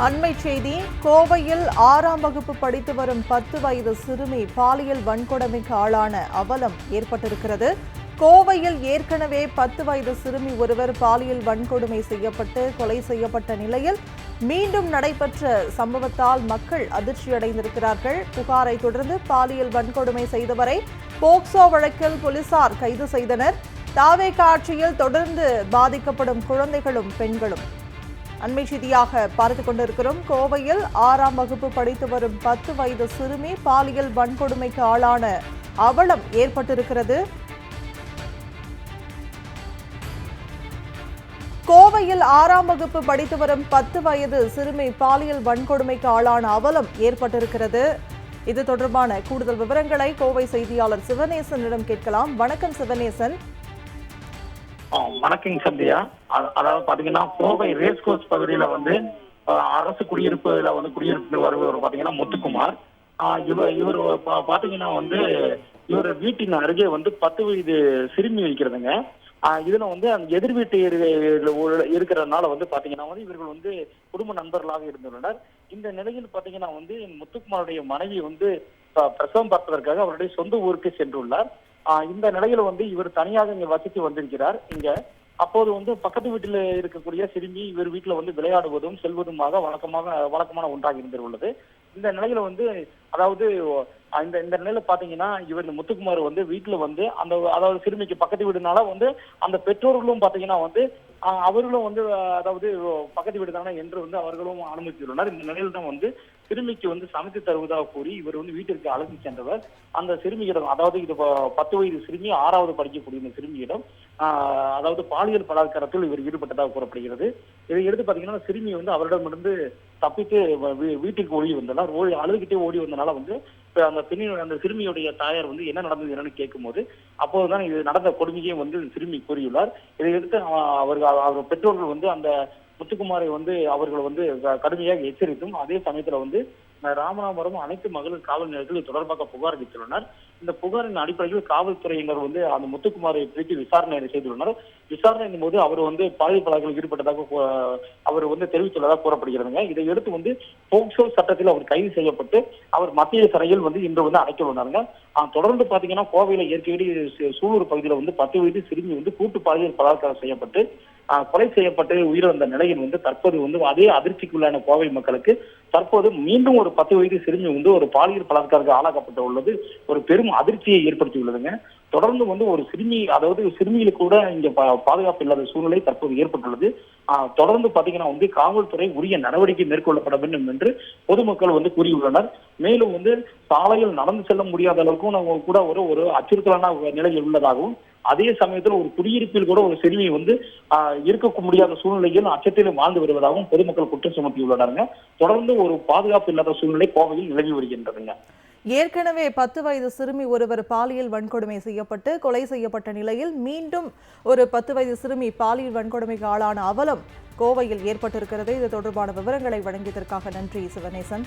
அண்மை செய்தி. கோவையில் 6ஆம் வகுப்பு படித்து வரும் 10 வயது சிறுமி பாலியல் வன்கொடுமைக்கு ஆளான அவலம் ஏற்பட்டிருக்கிறது. கோவையில் ஏற்கனவே 10 வயது சிறுமி ஒருவர் பாலியல் வன்கொடுமை செய்யப்பட்டு கொலை செய்யப்பட்ட நிலையில் மீண்டும் நடைபெற்ற சம்பவத்தால் மக்கள் அதிர்ச்சியடைந்திருக்கிறார்கள். புகாரை தொடர்ந்து பாலியல் வன்கொடுமை செய்தவரை போக்சோ வழக்கில் போலீசார் கைது செய்தனர். தாவேகா ஆட்சியில் தொடர்ந்து பாதிக்கப்படும் குழந்தைகளும் பெண்களும். அண்மை செய்தியாக பார்த்துக் கொண்டிருக்கிறோம். கோவையில் 6ஆம் வகுப்பு படித்து வரும் 10 வயது சிறுமி பாலியல் வன்கொடுமைக்கு ஆளான அவலம் ஏற்பட்டிருக்கிறது. கோவையில் 6ஆம் வகுப்பு படித்து வரும் 10 வயது சிறுமி பாலியல் வன்கொடுமைக்கு ஆளான அவலம் ஏற்பட்டிருக்கிறது. இது தொடர்பான கூடுதல் விவரங்களை கோவை செய்தியாளர் சிவனேசனிடம் கேட்கலாம். வணக்கம் சிவனேசன். வணக்கம் சந்தியா. அதாவது பாத்தீங்கன்னா கோவை ரேஸ் கோர்ஸ் பகுதியில அரசு குடியிருப்புல குடியிருப்பு வருபவர் பாத்தீங்கன்னா முத்துக்குமார். இவர் பாத்தீங்கன்னா இவர் வீட்டின் அருகே 10 வயது சிறுமி வைக்கிறதுங்க. இதுல அந்த எதிர் வீட்டு இருக்கிறதுனால பாத்தீங்கன்னா இவர்கள் குடும்ப நண்பர்களாக இருந்துள்ளனர். இந்த நிலையில் பாத்தீங்கன்னா முத்துக்குமாருடைய மனைவி பிரசவம் பார்ப்பதற்காக அவருடைய சொந்த ஊருக்கு சென்றுள்ளார். இந்த நிலையில இவர் தனியாக இங்க வசித்து வந்திருக்கிறார். இங்க அப்போது பக்கத்து வீட்டில் இருக்கக்கூடிய சிறுமி இவர் வீட்டுல விளையாடுவதும் செல்வதுமாக வழக்கமான ஒன்றாக இருந்துள்ளது. இந்த நிலையில அதாவது இந்த நிலையில பாத்தீங்கன்னா இவர் முத்துக்குமார் வீட்டுல அந்த அதாவது சிறுமிக்கு பக்கத்து வீடுனால அந்த பெற்றோர்களும் பாத்தீங்கன்னா அவர்களும் அதாவது பக்கத்து வீடு தானே என்று அவர்களும் அனுமதித்துள்ளனர். இந்த நிலையில் தான் சிறுமிக்கு சமைத்து தருவதாக கூறி இவர் வீட்டிற்கு அழைத்து சென்றவர் அந்த சிறுமியிடம், அதாவது இது 10 வயது சிறுமி 6வது படிக்கக்கூடிய இந்த சிறுமியிடம் அதாவது பாலியல் பலாத்காரத்தில் இவர் ஈடுபட்டதாக கூறப்படுகிறது. இதை எடுத்து பாத்தீங்கன்னா சிறுமி அவரிடமிருந்து தப்பித்து வீட்டுக்கு ஓடி வந்தனர். அழுதுகிட்டே ஓடி வந்தனால அந்த சிறுமியுடைய தாயார் என்ன நடந்தது என்னன்னு கேட்கும் போது அப்போதுதான் இது நடந்த கொடுமையை சிறுமி கூறியுள்ளார். இதை எடுத்து அவர் பெற்றோர்கள் அந்த முத்துக்குமாரை அவர்கள் கடுமையாக எச்சரித்தும் அதே சமயத்துல ராமநாதபுரம் அனைத்து மகளிர் காவல் நிலையத்தில் தொடர்பாக புகார் அளித்துள்ளனர். இந்த புகாரின் அடிப்படையில் காவல்துறையினர் அந்த முத்துக்குமாரை பிடித்து விசாரணை செய்துள்ளனர். விசாரணையின் போது அவர் பாலியல் பலாத்காரத்தில் ஈடுபட்டதாக அவர் தெரிவித்துள்ளதாக கூறப்படுகிறதுங்க. இதை எடுத்து போக்சோ சட்டத்தில் அவர் கைது செய்யப்பட்டு அவர் மத்திய சிறையில் இன்று அடைக்கவுள்ளாருங்க. தொடர்ந்து பாத்தீங்கன்னா கோவையில ஏற்கனவே சூலூர் பகுதியில 10 வயது சிறுமி கூட்டு பாலியல் பலாத்காரம் செய்யப்பட்டு கொலை செய்யப்பட்டு உயிரிழந்த நிலையில் தற்போது அதே அதிர்ச்சிக்குள்ளான கோவை மக்களுக்கு தற்போது மீண்டும் ஒரு 10 வயது சிறுமி ஒரு பாலியல் பலாத்காரத்துக்கு ஆளாக்கப்பட்டு உள்ளது ஒரு பெரும் அதிர்ச்சியை ஏற்படுத்தி உள்ளதுங்க. தொடர்ந்து ஒரு சிறுமி, அதாவது சிறுமிகளுக்கு கூட இங்க பாதுகாப்பு இல்லாத சூழ்நிலை தற்போது ஏற்பட்டுள்ளது. தொடர்ந்து பாத்தீங்கன்னா காவல்துறை உரிய நடவடிக்கை மேற்கொள்ளப்பட வேண்டும் என்று பொதுமக்கள் கூறியுள்ளனர். மேலும் சாலையில் நடந்து செல்ல முடியாத அளவுக்கும் கூட ஒரு அச்சுறுத்தலான நிலையில் உள்ளதாகவும் அதே சமயத்தில் ஒரு குடியிருப்பில் கூட ஒரு சிறுமி இருக்க முடியாத சூழ்நிலையில் அச்சத்தில் வாழ்ந்து வருவதாகவும் பொதுமக்கள் குற்றம் சுமத்தியுள்ளனருங்க. தொடர்ந்து ஒரு பாதுகாப்பு இல்லாத சூழ்நிலை கோவையில் நிலவி வருகின்றதுங்க. ஏற்கனவே 10 வயது சிறுமி ஒருவர் பாலியல் வன்கொடுமை செய்யப்பட்டு கொலை செய்யப்பட்ட நிலையில் மீண்டும் ஒரு 10 வயது சிறுமி பாலியல் வன்கொடுமைக்கு ஆளான அவலம் கோவையில் ஏற்பட்டிருக்கிறது. இது தொடர்பான விவரங்களை வழங்கியதற்காக நன்றி சிவனேசன்.